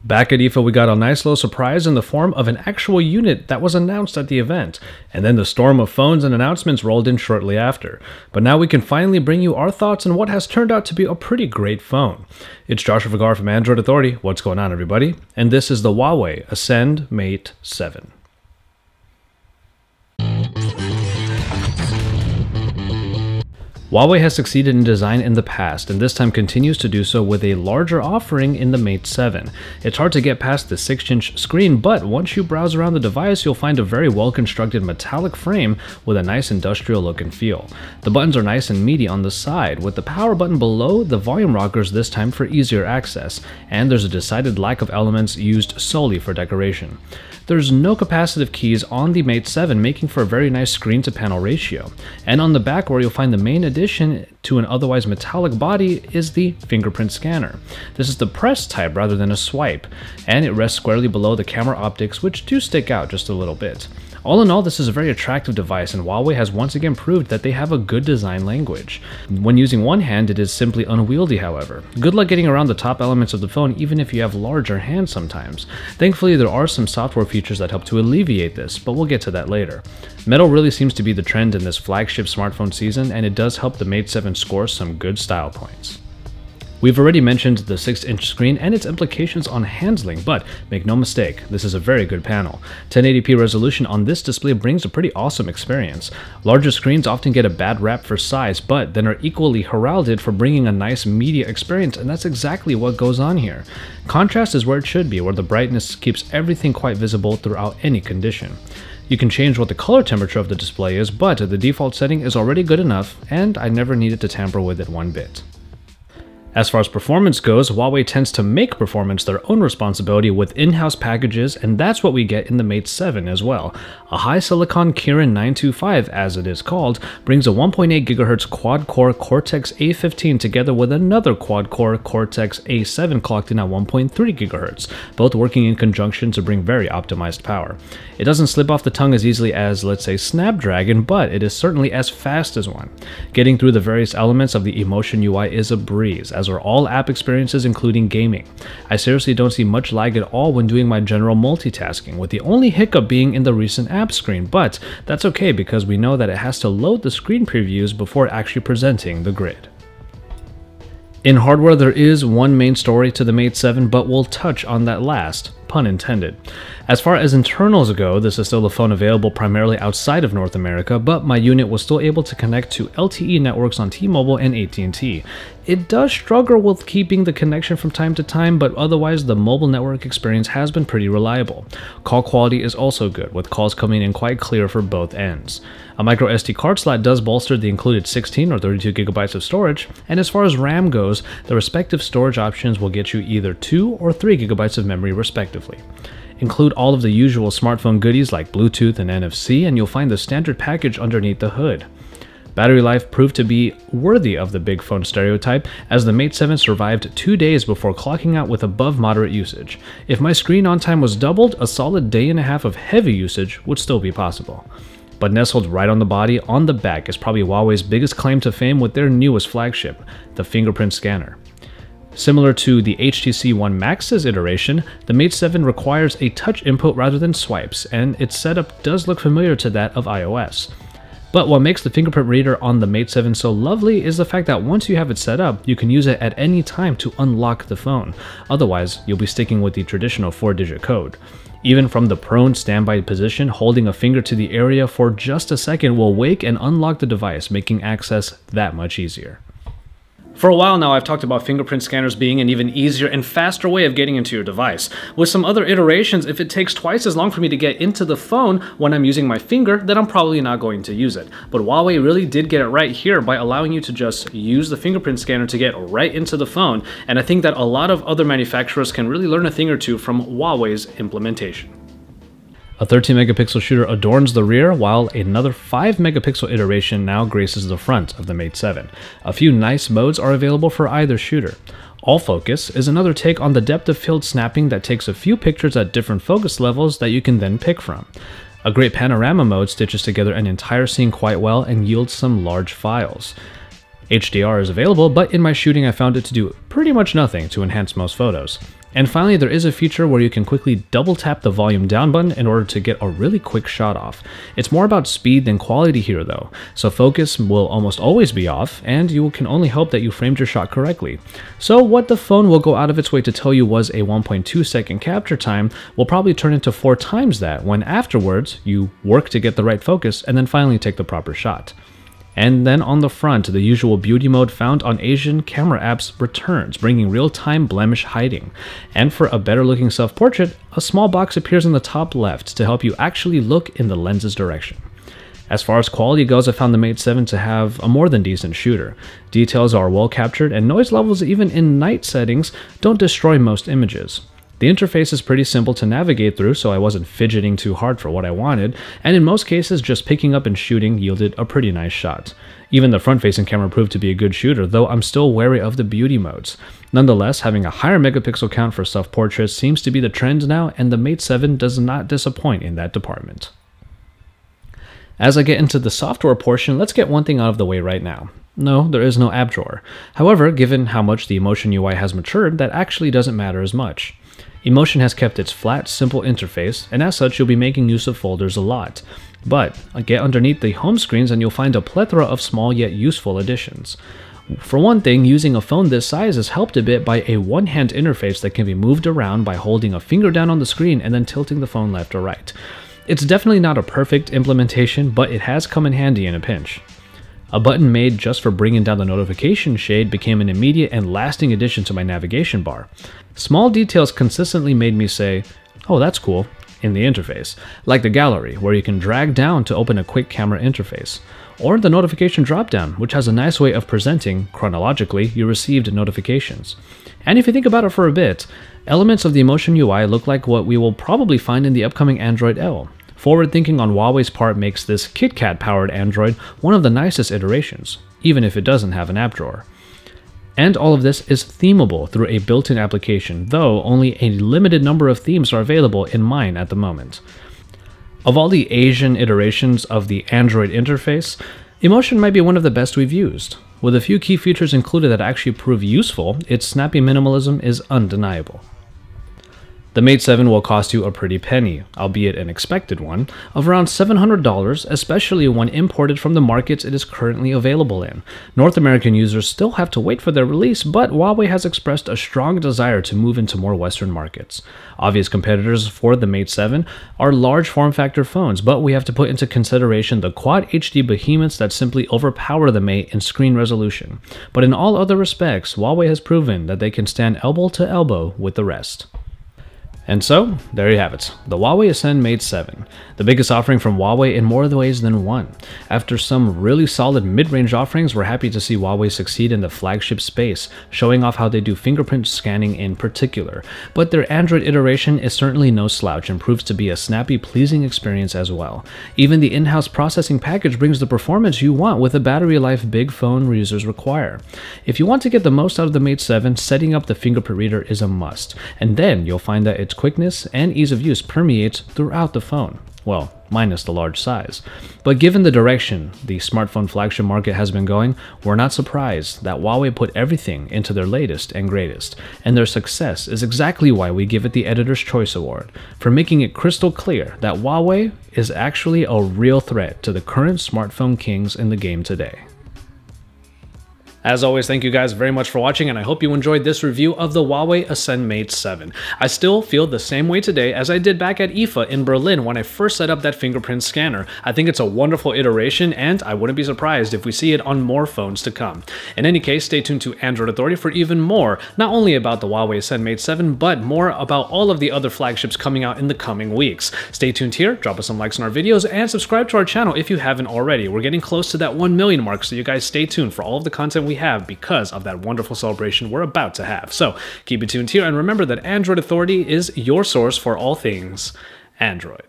Back at IFA, we got a nice little surprise in the form of an actual unit that was announced at the event, and then the storm of phones and announcements rolled in shortly after. But now we can finally bring you our thoughts on what has turned out to be a pretty great phone. It's Joshua Vergara from Android Authority. What's going on, everybody? And this is the Huawei Ascend Mate 7. Huawei has succeeded in design in the past, and this time continues to do so with a larger offering in the Mate 7. It's hard to get past the 6-inch screen, but once you browse around the device, you'll find a very well-constructed metallic frame with a nice industrial look and feel. The buttons are nice and meaty on the side, with the power button below the volume rockers this time for easier access, and there's a decided lack of elements used solely for decoration. There's no capacitive keys on the Mate 7, making for a very nice screen-to-panel ratio. And on the back, where you'll find the main addition to an otherwise metallic body, is the fingerprint scanner. This is the press type rather than a swipe, and it rests squarely below the camera optics, which do stick out just a little bit. All in all, this is a very attractive device, and Huawei has once again proved that they have a good design language. When using one hand, it is simply unwieldy, however. Good luck getting around the top elements of the phone, even if you have larger hands sometimes. Thankfully, there are some software features that help to alleviate this, but we'll get to that later. Metal really seems to be the trend in this flagship smartphone season, and it does help the Mate 7 score some good style points. We've already mentioned the 6-inch screen and its implications on handling, but make no mistake, this is a very good panel. 1080p resolution on this display brings a pretty awesome experience. Larger screens often get a bad rap for size, but then are equally heralded for bringing a nice media experience, and that's exactly what goes on here. Contrast is where it should be, where the brightness keeps everything quite visible throughout any condition. You can change what the color temperature of the display is, but the default setting is already good enough, and I never needed to tamper with it one bit. As far as performance goes, Huawei tends to make performance their own responsibility with in-house packages, and that's what we get in the Mate 7 as well. A high-silicon Kirin 925, as it is called, brings a 1.8 GHz quad-core Cortex-A15 together with another quad-core Cortex-A7 clocked in at 1.3 GHz, both working in conjunction to bring very optimized power. It doesn't slip off the tongue as easily as, let's say, Snapdragon, but it is certainly as fast as one. Getting through the various elements of the Emotion UI is a breeze, as are all app experiences including gaming. I seriously don't see much lag at all when doing my general multitasking, with the only hiccup being in the recent app screen, but that's okay because we know that it has to load the screen previews before actually presenting the grid. In hardware, there is one main story to the Mate 7, but we'll touch on that last, pun intended. As far as internals go, this is still a phone available primarily outside of North America, but my unit was still able to connect to LTE networks on T-Mobile and AT&T. It does struggle with keeping the connection from time to time, but otherwise the mobile network experience has been pretty reliable. Call quality is also good, with calls coming in quite clear for both ends. A micro SD card slot does bolster the included 16 or 32 GB of storage, and as far as RAM goes, the respective storage options will get you either 2 or 3 GB of memory respectively. Include all of the usual smartphone goodies like Bluetooth and NFC, and you'll find the standard package underneath the hood. Battery life proved to be worthy of the big phone stereotype, as the Mate 7 survived 2 days before clocking out with above moderate usage. If my screen on time was doubled, a solid day and a half of heavy usage would still be possible. But nestled right on the body, on the back, is probably Huawei's biggest claim to fame with their newest flagship, the fingerprint scanner. Similar to the HTC One Max's iteration, the Mate 7 requires a touch input rather than swipes, and its setup does look familiar to that of iOS. But what makes the fingerprint reader on the Mate 7 so lovely is the fact that once you have it set up, you can use it at any time to unlock the phone. Otherwise, you'll be sticking with the traditional 4-digit code. Even from the prone standby position, holding a finger to the area for just a second will wake and unlock the device, making access that much easier. For a while now, I've talked about fingerprint scanners being an even easier and faster way of getting into your device. With some other iterations, if it takes twice as long for me to get into the phone when I'm using my finger, then I'm probably not going to use it. But Huawei really did get it right here by allowing you to just use the fingerprint scanner to get right into the phone, and I think that a lot of other manufacturers can really learn a thing or two from Huawei's implementation. A 13 megapixel shooter adorns the rear, while another 5 megapixel iteration now graces the front of the Mate 7. A few nice modes are available for either shooter. All focus is another take on the depth of field snapping that takes a few pictures at different focus levels that you can then pick from. A great panorama mode stitches together an entire scene quite well and yields some large files. HDR is available, but in my shooting I found it to do pretty much nothing to enhance most photos. And finally, there is a feature where you can quickly double tap the volume down button in order to get a really quick shot off. It's more about speed than quality here though, so focus will almost always be off, and you can only hope that you framed your shot correctly. So what the phone will go out of its way to tell you was a 1.2 second capture time will probably turn into 4 times that when afterwards you work to get the right focus and then finally take the proper shot. And then on the front, the usual beauty mode found on Asian camera apps returns, bringing real-time blemish hiding. And for a better looking self-portrait, a small box appears in the top left to help you actually look in the lens's direction. As far as quality goes, I found the Mate 7 to have a more than decent shooter. Details are well captured, and noise levels even in night settings don't destroy most images. The interface is pretty simple to navigate through, so I wasn't fidgeting too hard for what I wanted, and in most cases just picking up and shooting yielded a pretty nice shot. Even the front-facing camera proved to be a good shooter, though I'm still wary of the beauty modes. Nonetheless, having a higher megapixel count for self-portraits seems to be the trend now, and the Mate 7 does not disappoint in that department. As I get into the software portion, let's get one thing out of the way right now. No, there is no app drawer. However, given how much the Emotion UI has matured, that actually doesn't matter as much. Emotion has kept its flat, simple interface, and as such you'll be making use of folders a lot. But get underneath the home screens and you'll find a plethora of small yet useful additions. For one thing, using a phone this size is helped a bit by a one-hand interface that can be moved around by holding a finger down on the screen and then tilting the phone left or right. It's definitely not a perfect implementation, but it has come in handy in a pinch. A button made just for bringing down the notification shade became an immediate and lasting addition to my navigation bar. Small details consistently made me say, "Oh, that's cool," in the interface, like the gallery, where you can drag down to open a quick camera interface, or the notification dropdown, which has a nice way of presenting, chronologically, your received notifications. And if you think about it for a bit, elements of the Emotion UI look like what we will probably find in the upcoming Android L. Forward thinking on Huawei's part makes this KitKat-powered Android one of the nicest iterations, even if it doesn't have an app drawer. And all of this is themable through a built-in application, though only a limited number of themes are available in mine at the moment. Of all the Asian iterations of the Android interface, Emotion might be one of the best we've used. With a few key features included that actually prove useful, its snappy minimalism is undeniable. The Mate 7 will cost you a pretty penny, albeit an expected one, of around $700, especially when imported from the markets it is currently available in. North American users still have to wait for their release, but Huawei has expressed a strong desire to move into more Western markets. Obvious competitors for the Mate 7 are large form factor phones, but we have to put into consideration the Quad HD behemoths that simply overpower the Mate in screen resolution. But in all other respects, Huawei has proven that they can stand elbow to elbow with the rest. And so, there you have it, the Huawei Ascend Mate 7, the biggest offering from Huawei in more ways than one. After some really solid mid-range offerings, we're happy to see Huawei succeed in the flagship space, showing off how they do fingerprint scanning in particular. But their Android iteration is certainly no slouch and proves to be a snappy, pleasing experience as well. Even the in-house processing package brings the performance you want with the battery life big phone users require. If you want to get the most out of the Mate 7, setting up the fingerprint reader is a must, and then you'll find that its quickness and ease of use permeates throughout the phone. Well, minus the large size. But given the direction the smartphone flagship market has been going, we're not surprised that Huawei put everything into their latest and greatest, and their success is exactly why we give it the Editor's Choice Award, for making it crystal clear that Huawei is actually a real threat to the current smartphone kings in the game today. As always, thank you guys very much for watching, and I hope you enjoyed this review of the Huawei Ascend Mate 7. I still feel the same way today as I did back at IFA in Berlin when I first set up that fingerprint scanner. I think it's a wonderful iteration, and I wouldn't be surprised if we see it on more phones to come. In any case, stay tuned to Android Authority for even more, not only about the Huawei Ascend Mate 7, but more about all of the other flagships coming out in the coming weeks. Stay tuned here, drop us some likes on our videos, and subscribe to our channel if you haven't already. We're getting close to that 1 million mark, so you guys stay tuned for all of the content we have because of that wonderful celebration we're about to have. So keep it tuned here, and remember that Android Authority is your source for all things Android.